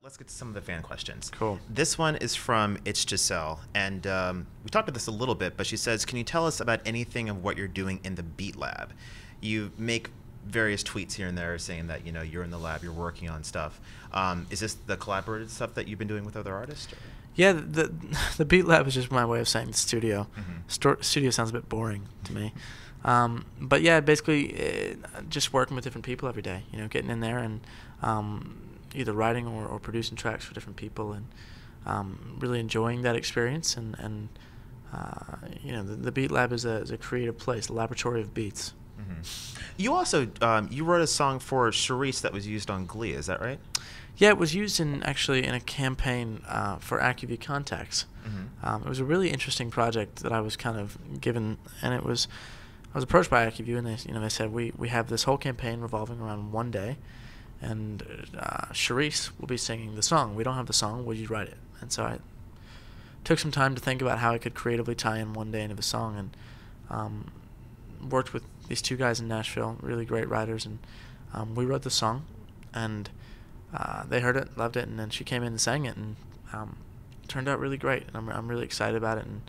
Let's get to some of the fan questions. Cool. This one is from It's Giselle, and we talked about this a little bit, but she says, can you tell us about anything of what you're doing in the Beat Lab? You make various tweets here and there saying that, you know, you're in the lab, you're working on stuff. Is this the collaborative stuff that you've been doing with other artists? Or? Yeah, the Beat Lab is just my way of saying the studio. Studio sounds a bit boring to me. But yeah, basically just working with different people every day, you know, getting in there and either writing or producing tracks for different people, and really enjoying that experience. And you know, the Beat Lab is a creative place, a laboratory of beats. You also you wrote a song for Charice that was used on Glee, is that right? Yeah, it was used actually in a campaign for AccuView Contacts. It was a really interesting project that I was kind of given, and I was approached by AccuView, and they said we have this whole campaign revolving around one day, and Charice will be singing the song. We don't have the song. Will you write it? And so I took some time to think about how I could creatively tie in one day into the song, and worked with these two guys in Nashville, really great writers, and we wrote the song, and they heard it, loved it, and then she came in and sang it, and it turned out really great. And I'm really excited about it, and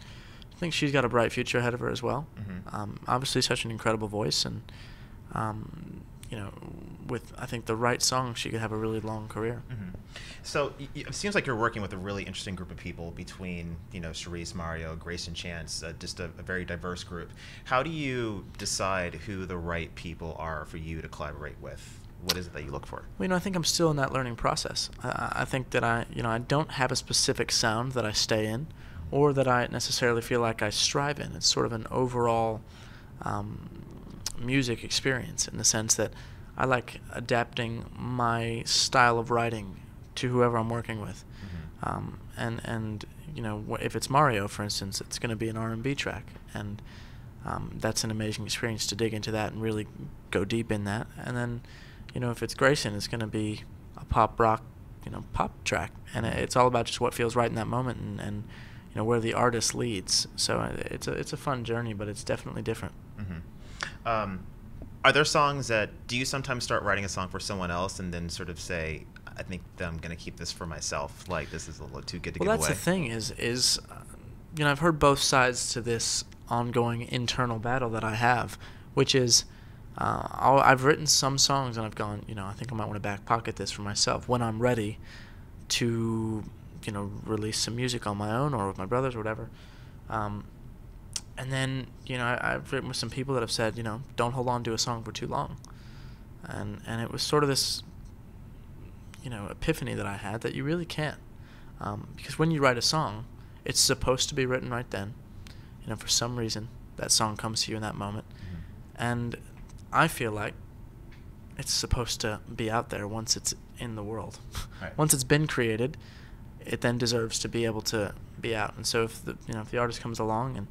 I think she's got a bright future ahead of her as well. Obviously, such an incredible voice, and you know, with I think the right song, she could have a really long career. So it seems like you're working with a really interesting group of people between, you know, Charice, Mario, Grace, and Chance, just a very diverse group. How do you decide who the right people are for you to collaborate with? What is it that you look for? Well, you know, I think I'm still in that learning process. I think that I don't have a specific sound that I stay in, or that I necessarily feel like I strive in. It's sort of an overall music experience, in the sense that I like adapting my style of writing to whoever I'm working with. And you know, if it's Mario, for instance, it's going to be an R&B track, and that's an amazing experience to dig into that and really go deep in that. And then, you know, if it's Grayson, it's going to be a pop rock, you know, pop track, and it's all about just what feels right in that moment, and you know, where the artist leads. So it's a fun journey, but it's definitely different. Are there songs that, do you sometimes start writing a song for someone else and then sort of say, I think that I'm going to keep this for myself, like this is a little too good to give away? Well, that's the thing is you know, I've heard both sides to this ongoing internal battle that I have, which is I've written some songs and I've gone, you know, I think I might want to back pocket this for myself when I'm ready to, you know, release some music on my own or with my brothers or whatever. And then, you know, I've written with some people that have said, you know, don't hold on to a song for too long. And it was sort of this, you know, epiphany that I had that you really can't. Because when you write a song, it's supposed to be written right then. You know, for some reason, that song comes to you in that moment. And I feel like it's supposed to be out there once it's in the world. Once it's been created, it then deserves to be able to be out. And so if the artist comes along, and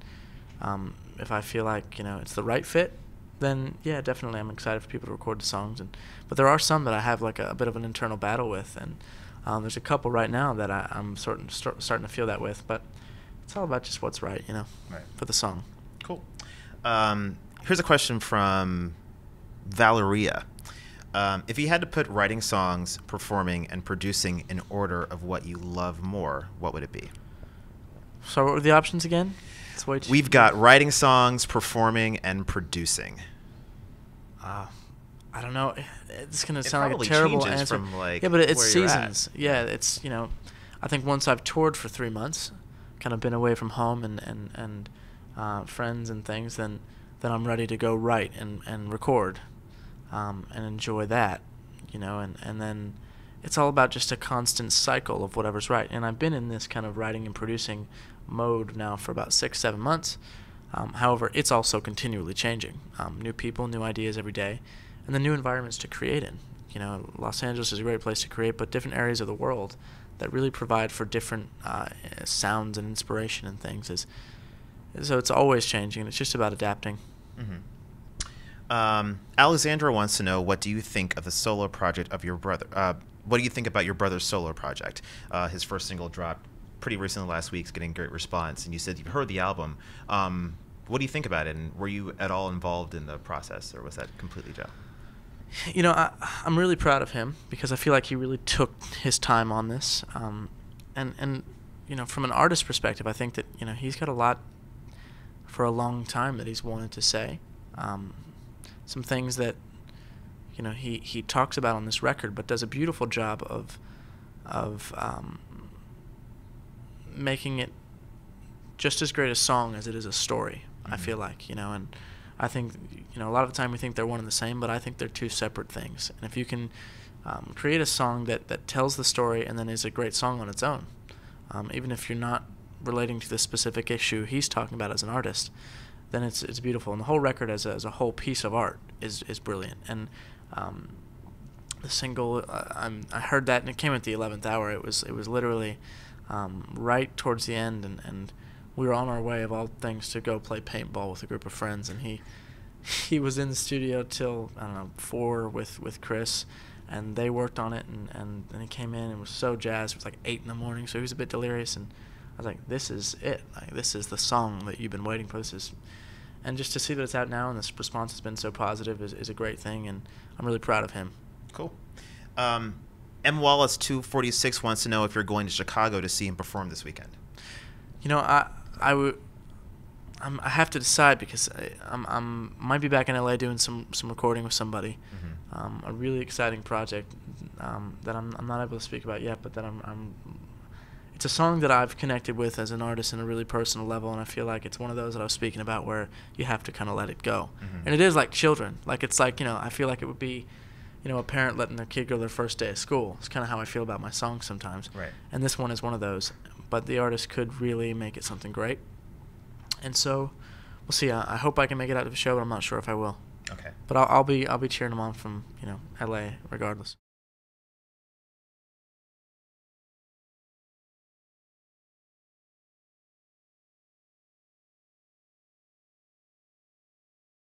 if I feel like, you know, it's the right fit, then yeah, definitely I'm excited for people to record the songs. But there are some that I have like a bit of an internal battle with, and there's a couple right now that I'm starting to feel that with. But it's all about just what's right, you know, for the song. Cool. Here's a question from Valeria. If you had to put writing songs, performing, and producing in order of what you love more, what would it be? So what were the options again? We've got writing songs, performing, and producing. I don't know. It's going to sound like a terrible answer. From, like, yeah, but it's seasons. Yeah, it's, you know, I think once I've toured for 3 months, kind of been away from home and friends and things, then I'm ready to go write and record and enjoy that, you know, and then it's all about just a constant cycle of whatever's right. And I've been in this kind of writing and producing mode now for about 6-7 months. However, it's also continually changing. New people, new ideas every day, and then new environments to create in. You know, Los Angeles is a great place to create, but different areas of the world that really provide for different sounds and inspiration and things. So it's always changing, and it's just about adapting. Alexandra wants to know, what do you think of the solo project of your brother? What do you think about your brother's solo project? His first single dropped pretty recently last week. It's getting great response, and you said you've heard the album. What do you think about it, and were you at all involved in the process, or was that completely Joe? You know, I'm really proud of him because I feel like he really took his time on this. And you know, from an artist perspective, I think that, you know, he's got a lot for a long time that he's wanted to say. Some things that, you know, he talks about on this record, but does a beautiful job of making it just as great a song as it is a story. I feel like, you know, and I think, you know, a lot of the time we think they're one and the same, but I think they're two separate things. And if you can create a song that tells the story and then is a great song on its own, even if you're not relating to the specific issue he's talking about as an artist, then it's beautiful. And the whole record as a whole piece of art is brilliant. And the single, I heard that, and it came at the 11th hour. It was literally right towards the end, and we were on our way, of all things, to go play paintball with a group of friends, and he was in the studio till, I don't know, 4 with Chris, and they worked on it, and then he came in and was so jazzed. It was like 8 in the morning, so he was a bit delirious, and I was like, this is it. Like, this is the song that you've been waiting for. And just to see that it's out now and this response has been so positive is a great thing, and I'm really proud of him. Cool. M. Wallace 246 wants to know if you're going to Chicago to see him perform this weekend. You know, I have to decide because I might be back in LA doing some recording with somebody, a really exciting project that I'm not able to speak about yet, but that it's a song that I've connected with as an artist in a really personal level, and I feel like it's one of those that I was speaking about where you have to kind of let it go. And it is like children. Like, it's like, you know, I feel like it would be, you know, a parent letting their kid go their first day of school. It's kind of how I feel about my songs sometimes. Right. And this one is one of those. But the artist could really make it something great. And so we'll see. I hope I can make it out to the show, but I'm not sure if I will. Okay. But I'll be cheering him on from, you know, LA regardless.